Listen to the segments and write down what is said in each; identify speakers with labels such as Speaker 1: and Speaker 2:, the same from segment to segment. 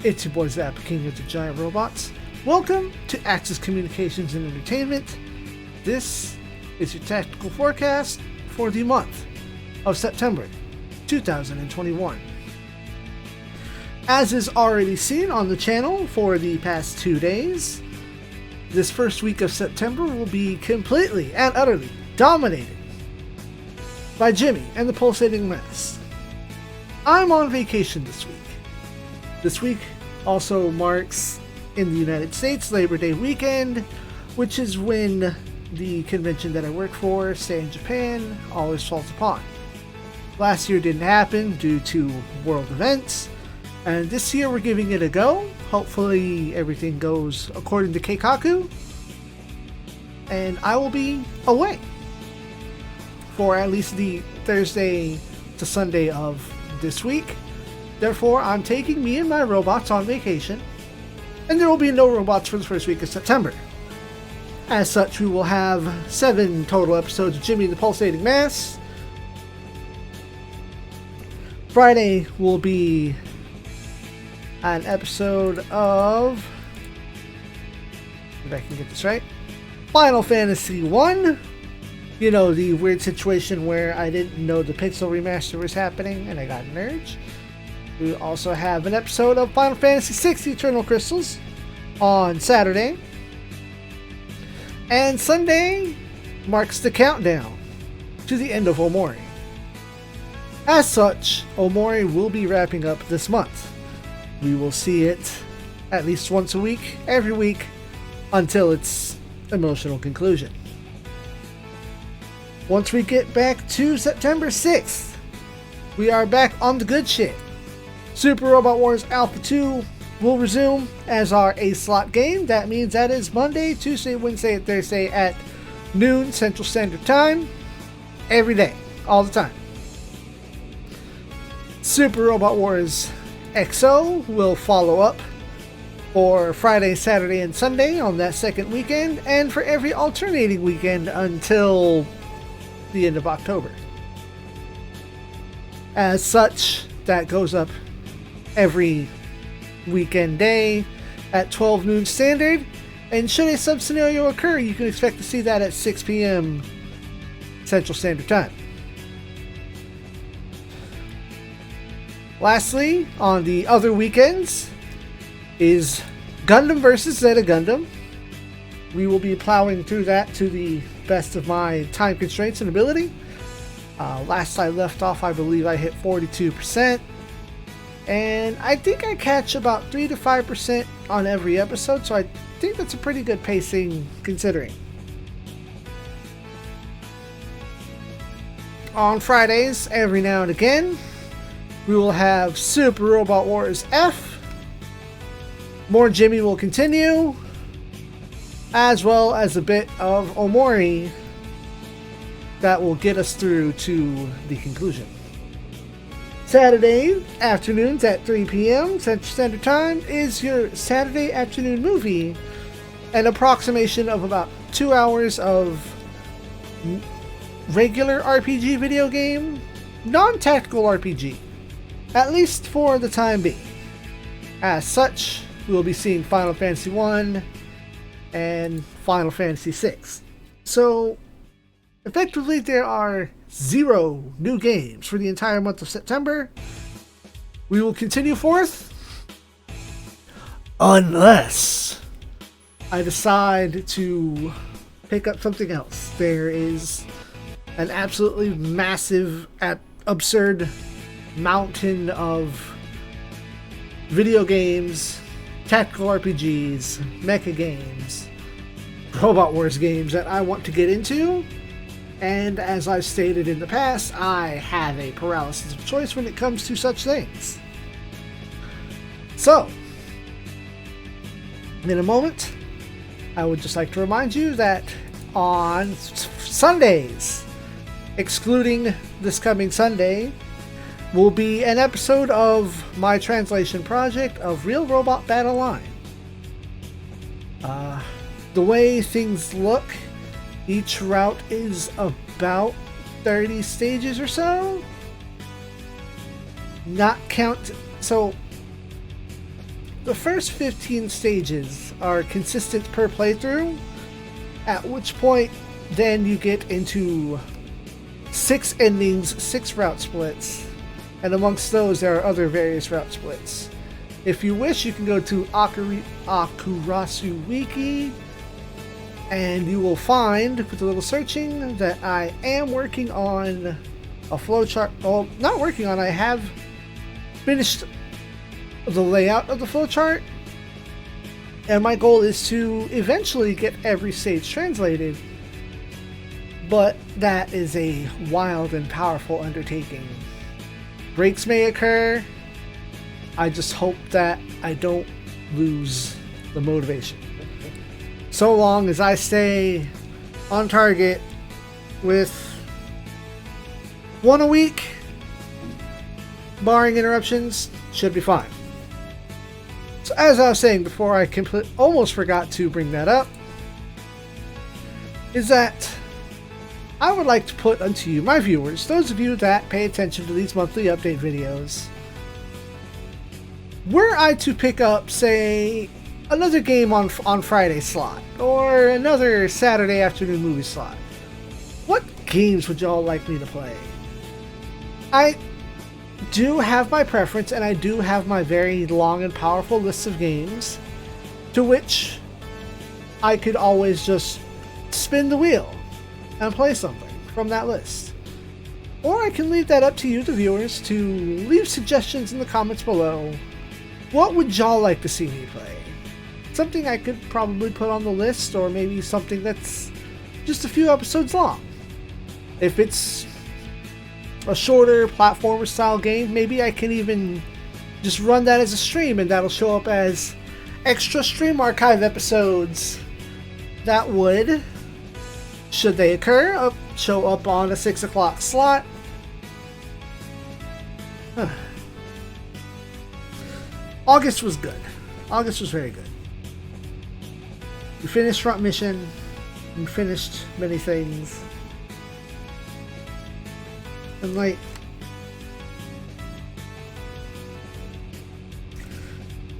Speaker 1: It's your boy Zap, King of the Giant Robots. Welcome to Axis Communications and Entertainment. This is your tactical forecast for the month of September 2021. As is already seen on the channel for the past 2 days, this first week of September will be completely and utterly dominated by Jimmy and the Pulsating Mess. I'm on vacation this week. This week also marks, in the United States, Labor Day weekend, which is when the convention that I work for, Stay in Japan, always falls upon. Last year didn't happen due to world events, and this year we're giving it a go. Hopefully everything goes according to Keikaku, and I will be away for at least the Thursday to Sunday of this week. Therefore, I'm taking me and my robots on vacation, and there will be no robots for the first week of September. As such, we will have 7 total episodes of Jimmy and the Pulsating Mass. Friday will be an episode of, if I can get this right, Final Fantasy 1. You know, the weird situation where I didn't know the Pixel Remaster was happening and I got an urge. We also have an episode of Final Fantasy VI Eternal Crystals on Saturday. And Sunday marks the countdown to the end of Omori. As such, Omori will be wrapping up this month. We will see it at least once a week, every week, until its emotional conclusion. Once we get back to September 6th, we are back on the good shit. Super Robot Wars Alpha 2 will resume as our A-slot game. That means that is Monday, Tuesday, Wednesday, and Thursday at noon Central Standard Time. Every day. All the time. Super Robot Wars XO will follow up for Friday, Saturday, and Sunday on that second weekend, and for every alternating weekend until the end of October. As such, that goes up every weekend day at 12 noon standard, and should a sub-scenario occur, you can expect to see that at 6 p.m. Central Standard Time. Lastly, on the other weekends is Gundam vs. Zeta Gundam. We will be plowing through that to the best of my time constraints and ability. Last I left off, I believe I hit 42%. And I think I catch about 3 to 5% on every episode, so I think that's a pretty good pacing considering. On Fridays, every now and again, we will have Super Robot Wars F. More Jimmy will continue, as well as a bit of Omori that will get us through to the conclusion. Saturday afternoons at 3 p.m. Central Standard Time is your Saturday afternoon movie, an approximation of about 2 hours of regular RPG video game, non-tactical RPG, at least for the time being. As such, we will be seeing Final Fantasy 1 and Final Fantasy VI. So, effectively, there are 0 new games for the entire month of September. We will continue forth unless I decide to pick up something else. There is an absolutely massive, absurd mountain of video games, tactical RPGs, mecha games, Robot Wars games that I want to get into. And as I've stated in the past, I have a paralysis of choice when it comes to such things. So, in a moment, I would just like to remind you that on Sundays, excluding this coming Sunday, will be an episode of my translation project of Real Robot Battle Line. The way things look, each route is about 30 stages or so. not count. So the first 15 stages are consistent per playthrough, at which point then you get into 6 endings, 6 route splits, and amongst those there are other various route splits. If you wish, you can go to Akurasu Wiki, and you will find, with a little searching, that I am working on a flowchart. Well, not working on, I have finished the layout of the flowchart, and my goal is to eventually get every stage translated, but that is a wild and powerful undertaking. Breaks may occur. I just hope that I don't lose the motivation. So long as I stay on target with 1 a week, barring interruptions, should be fine. So as I was saying before, I almost forgot to bring that up, is that I would like to put unto you, my viewers, those of you that pay attention to these monthly update videos, were I to pick up, say, another game on Friday slot, or another Saturday afternoon movie slot, what games would y'all like me to play? I do have my preference, and I do have my very long and powerful list of games, to which I could always just spin the wheel and play something from that list. Or I can leave that up to you, the viewers, to leave suggestions in the comments below. What would y'all like to see me play? Something I could probably put on the list, or maybe something that's just a few episodes long. If it's a shorter platformer style game, maybe I can even just run that as a stream, and that'll show up as extra stream archive episodes that would, should they occur, show up on a 6 o'clock slot. August was good. August was very good. We finished Front Mission. We finished many things. And like,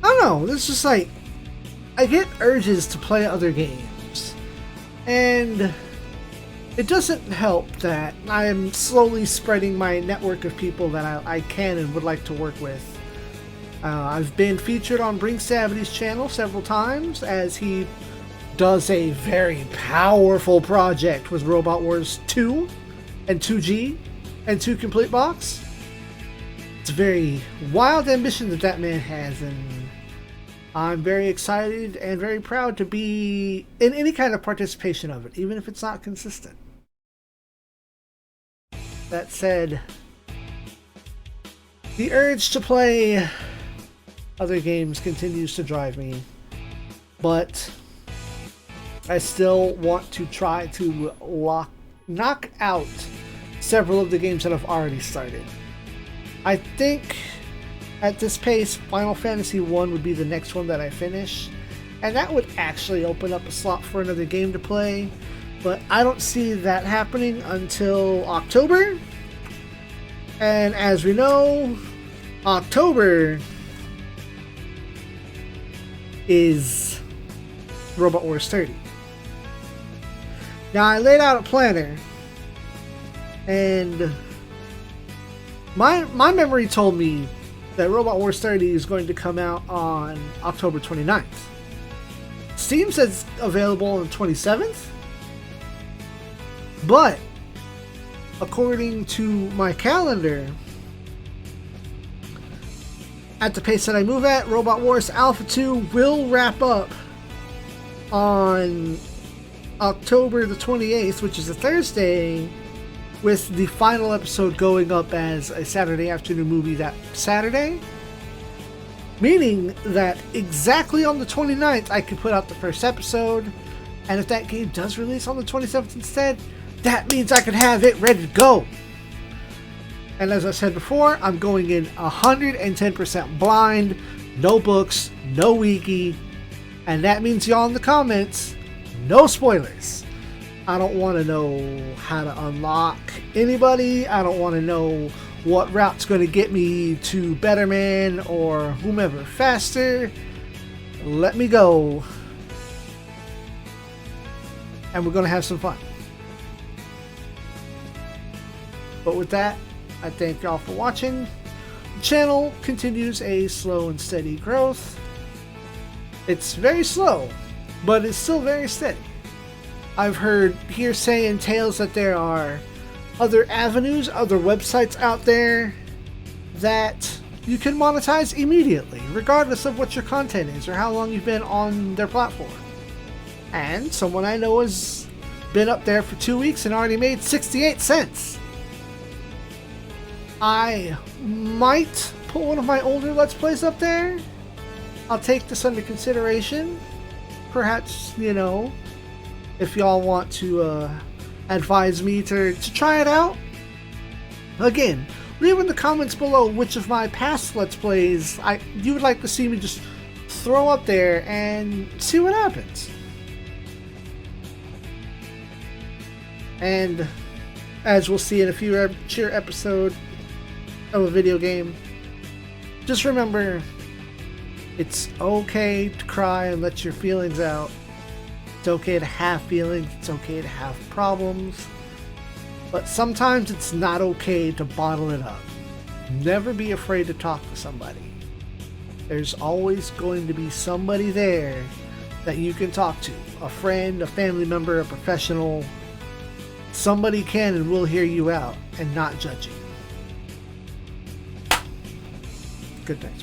Speaker 1: I don't know, it's just like, I get urges to play other games. And it doesn't help that I am slowly spreading my network of people that I can and would like to work with. I've been featured on Brink Savity's channel several times, as he does a very powerful project with Robot Wars 2 and 2G and 2 Complete Box. It's a very wild ambition that man has, and I'm very excited and very proud to be in any kind of participation of it, even if it's not consistent. That said, the urge to play other games continues to drive me, but I still want to try to knock out several of the games that I've already started. I think at this pace, Final Fantasy 1 would be the next one that I finish, and that would actually open up a slot for another game to play, but I don't see that happening until October. And as we know, October is Robot Wars 30. Now, I laid out a planner, and my memory told me that Robot Wars 30 is going to come out on October 29th. Steam says it's available on the 27th, but according to my calendar, at the pace that I move at, Robot Wars Alpha 2 will wrap up on October the 28th, which is a Thursday, with the final episode going up as a Saturday afternoon movie that Saturday. Meaning that exactly on the 29th, I could put out the first episode, and if that game does release on the 27th instead, that means I could have it ready to go. And as I said before, I'm going in 110% blind, no books, no wiki, and that means y'all in the comments, no spoilers. I don't want to know how to unlock anybody. I don't want to know what route's going to get me to Betterman or whomever faster. let me go. And we're going to have some fun. But with that, I thank y'all for watching. The channel continues a slow and steady growth. It's very slow, but it's still very steady. I've heard hearsay and tales that there are other avenues, other websites out there that you can monetize immediately, regardless of what your content is or how long you've been on their platform. And someone I know has been up there for 2 weeks and already made 68 cents. I might put one of my older Let's Plays up there. I'll take this under consideration. Perhaps, you know, if y'all want to advise me to try it out. Again, leave in the comments below which of my past Let's Plays you would like to see me just throw up there and see what happens. And as we'll see in a future episode of a video game, just remember, it's okay to cry and let your feelings out. It's okay to have feelings, it's okay to have problems, but sometimes it's not okay to bottle it up. Never be afraid to talk to somebody. There's always going to be somebody there that you can talk to. A friend, a family member, a professional. Somebody can and will hear you out and not judge you. Good night,